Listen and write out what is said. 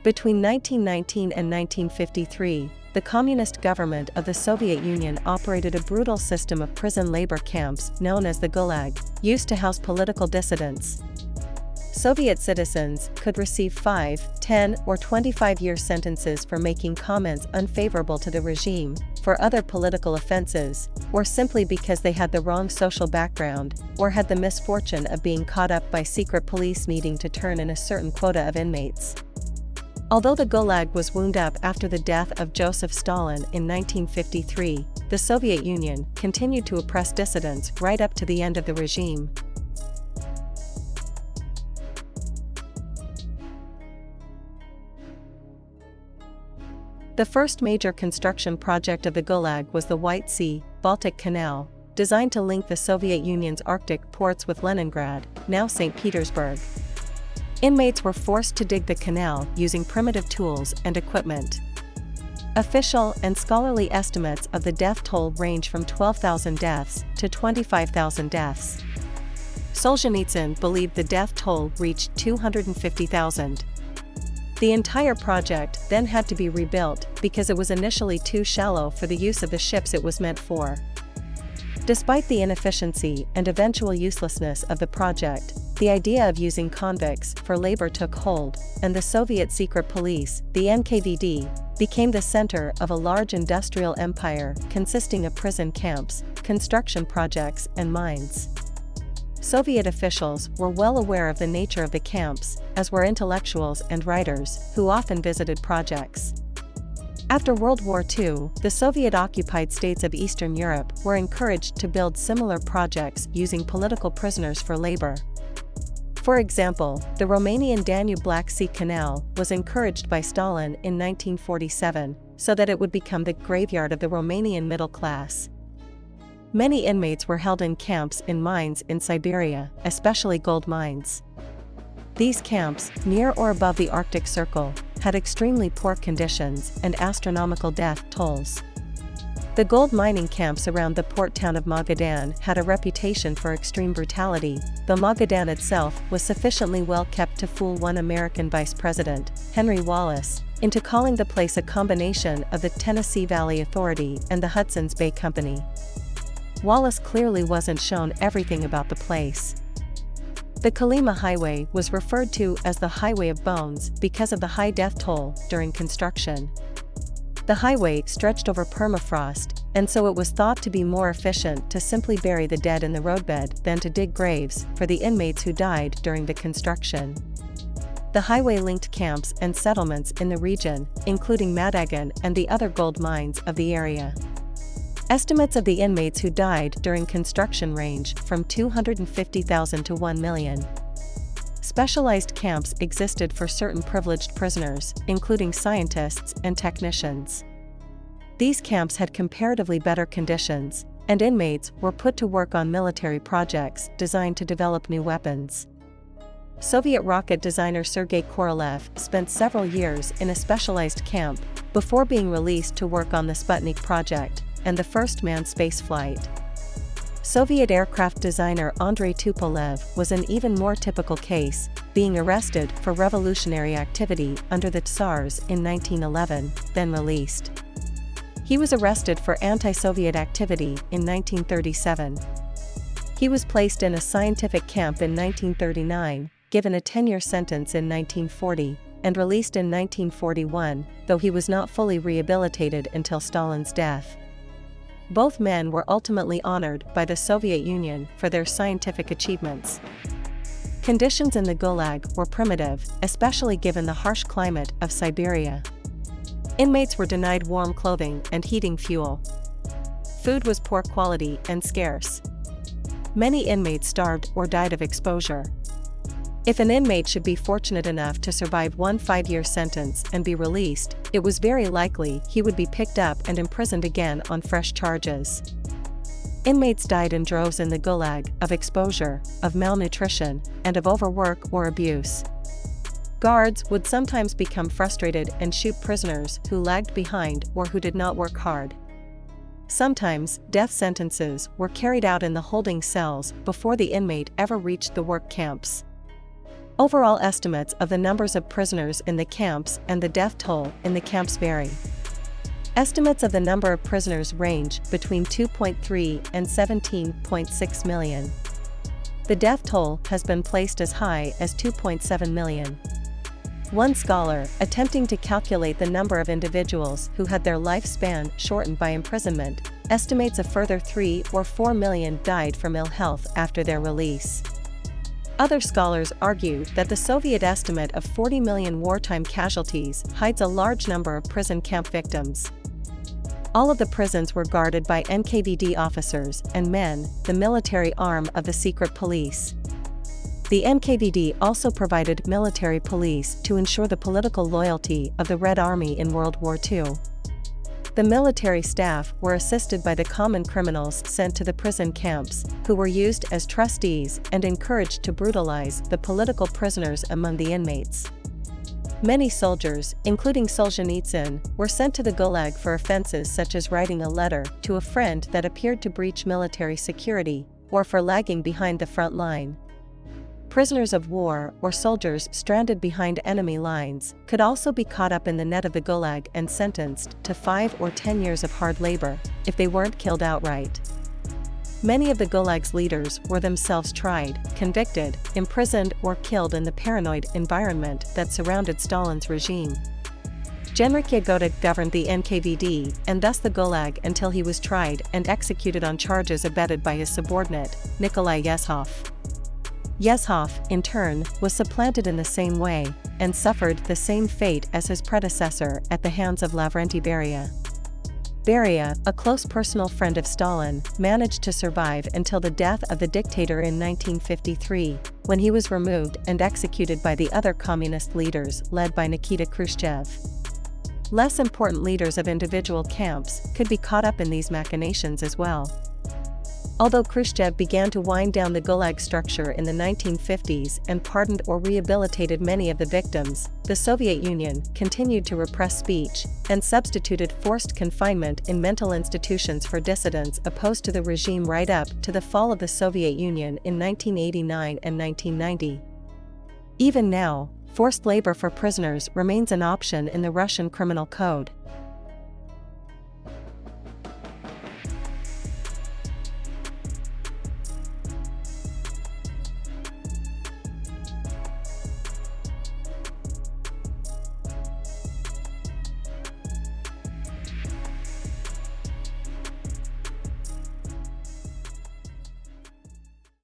Between 1919 and 1953, the communist government of the Soviet Union operated a brutal system of prison labor camps known as the Gulag, used to house political dissidents. Soviet citizens could receive 5, 10, or 25-year sentences for making comments unfavorable to the regime, for other political offenses, or simply because they had the wrong social background, or had the misfortune of being caught up by secret police needing to turn in a certain quota of inmates. Although the Gulag was wound up after the death of Joseph Stalin in 1953, the Soviet Union continued to oppress dissidents right up to the end of the regime. The first major construction project of the Gulag was the White Sea-Baltic Canal, designed to link the Soviet Union's Arctic ports with Leningrad, now St. Petersburg. Inmates were forced to dig the canal using primitive tools and equipment. Official and scholarly estimates of the death toll range from 12,000 deaths to 25,000 deaths. Solzhenitsyn believed the death toll reached 250,000. The entire project then had to be rebuilt because it was initially too shallow for the use of the ships it was meant for. Despite the inefficiency and eventual uselessness of the project, the idea of using convicts for labor took hold, and the Soviet secret police, the NKVD, became the center of a large industrial empire consisting of prison camps, construction projects, and mines. Soviet officials were well aware of the nature of the camps, as were intellectuals and writers, who often visited projects. After World War II, the Soviet-occupied states of Eastern Europe were encouraged to build similar projects using political prisoners for labor. For example, the Romanian Danube-Black Sea Canal was encouraged by Stalin in 1947, so that it would become the graveyard of the Romanian middle class. Many inmates were held in camps in mines in Siberia, especially gold mines. These camps, near or above the Arctic Circle, had extremely poor conditions and astronomical death tolls. The gold mining camps around the port town of Magadan had a reputation for extreme brutality, though Magadan itself was sufficiently well kept to fool one American vice president, Henry Wallace, into calling the place a combination of the Tennessee Valley Authority and the Hudson's Bay Company. Wallace clearly wasn't shown everything about the place. The Kolyma Highway was referred to as the Highway of Bones because of the high death toll during construction. The highway stretched over permafrost, and so it was thought to be more efficient to simply bury the dead in the roadbed than to dig graves for the inmates who died during the construction. The highway linked camps and settlements in the region, including Madagan and the other gold mines of the area. Estimates of the inmates who died during construction range from 250,000 to 1 million. Specialized camps existed for certain privileged prisoners, including scientists and technicians. These camps had comparatively better conditions, and inmates were put to work on military projects designed to develop new weapons. Soviet rocket designer Sergei Korolev spent several years in a specialized camp before being released to work on the Sputnik project and the first manned spaceflight. Soviet aircraft designer Andrei Tupolev was an even more typical case, being arrested for revolutionary activity under the Tsars in 1911, then released. He was arrested for anti-Soviet activity in 1937. He was placed in a scientific camp in 1939, given a 10-year sentence in 1940, and released in 1941, though he was not fully rehabilitated until Stalin's death. Both men were ultimately honored by the Soviet Union for their scientific achievements. Conditions in the Gulag were primitive, especially given the harsh climate of Siberia. Inmates were denied warm clothing and heating fuel. Food was poor quality and scarce. Many inmates starved or died of exposure. If an inmate should be fortunate enough to survive one 5-year sentence and be released, it was very likely he would be picked up and imprisoned again on fresh charges. Inmates died in droves in the Gulag of exposure, of malnutrition, and of overwork or abuse. Guards would sometimes become frustrated and shoot prisoners who lagged behind or who did not work hard. Sometimes, death sentences were carried out in the holding cells before the inmate ever reached the work camps. Overall estimates of the numbers of prisoners in the camps and the death toll in the camps vary. Estimates of the number of prisoners range between 2.3 and 17.6 million. The death toll has been placed as high as 2.7 million. One scholar, attempting to calculate the number of individuals who had their lifespan shortened by imprisonment, estimates a further 3 or 4 million died from ill health after their release. Other scholars argue that the Soviet estimate of 40 million wartime casualties hides a large number of prison camp victims. All of the prisons were guarded by NKVD officers and men, the military arm of the secret police. The NKVD also provided military police to ensure the political loyalty of the Red Army in World War II. The military staff were assisted by the common criminals sent to the prison camps, who were used as trustees and encouraged to brutalize the political prisoners among the inmates. Many soldiers, including Solzhenitsyn, were sent to the Gulag for offenses such as writing a letter to a friend that appeared to breach military security, or for lagging behind the front line. Prisoners of war or soldiers stranded behind enemy lines could also be caught up in the net of the Gulag and sentenced to 5 or 10 years of hard labor, if they weren't killed outright. Many of the Gulag's leaders were themselves tried, convicted, imprisoned or killed in the paranoid environment that surrounded Stalin's regime. Genrikh Yagoda governed the NKVD and thus the Gulag until he was tried and executed on charges abetted by his subordinate, Nikolai Yezhov. Yezhov, in turn, was supplanted in the same way, and suffered the same fate as his predecessor at the hands of Lavrenti Beria. Beria, a close personal friend of Stalin, managed to survive until the death of the dictator in 1953, when he was removed and executed by the other communist leaders led by Nikita Khrushchev. Less important leaders of individual camps could be caught up in these machinations as well. Although Khrushchev began to wind down the Gulag structure in the 1950s and pardoned or rehabilitated many of the victims, the Soviet Union continued to repress speech and substituted forced confinement in mental institutions for dissidents opposed to the regime right up to the fall of the Soviet Union in 1989 and 1990. Even now, forced labor for prisoners remains an option in the Russian criminal code.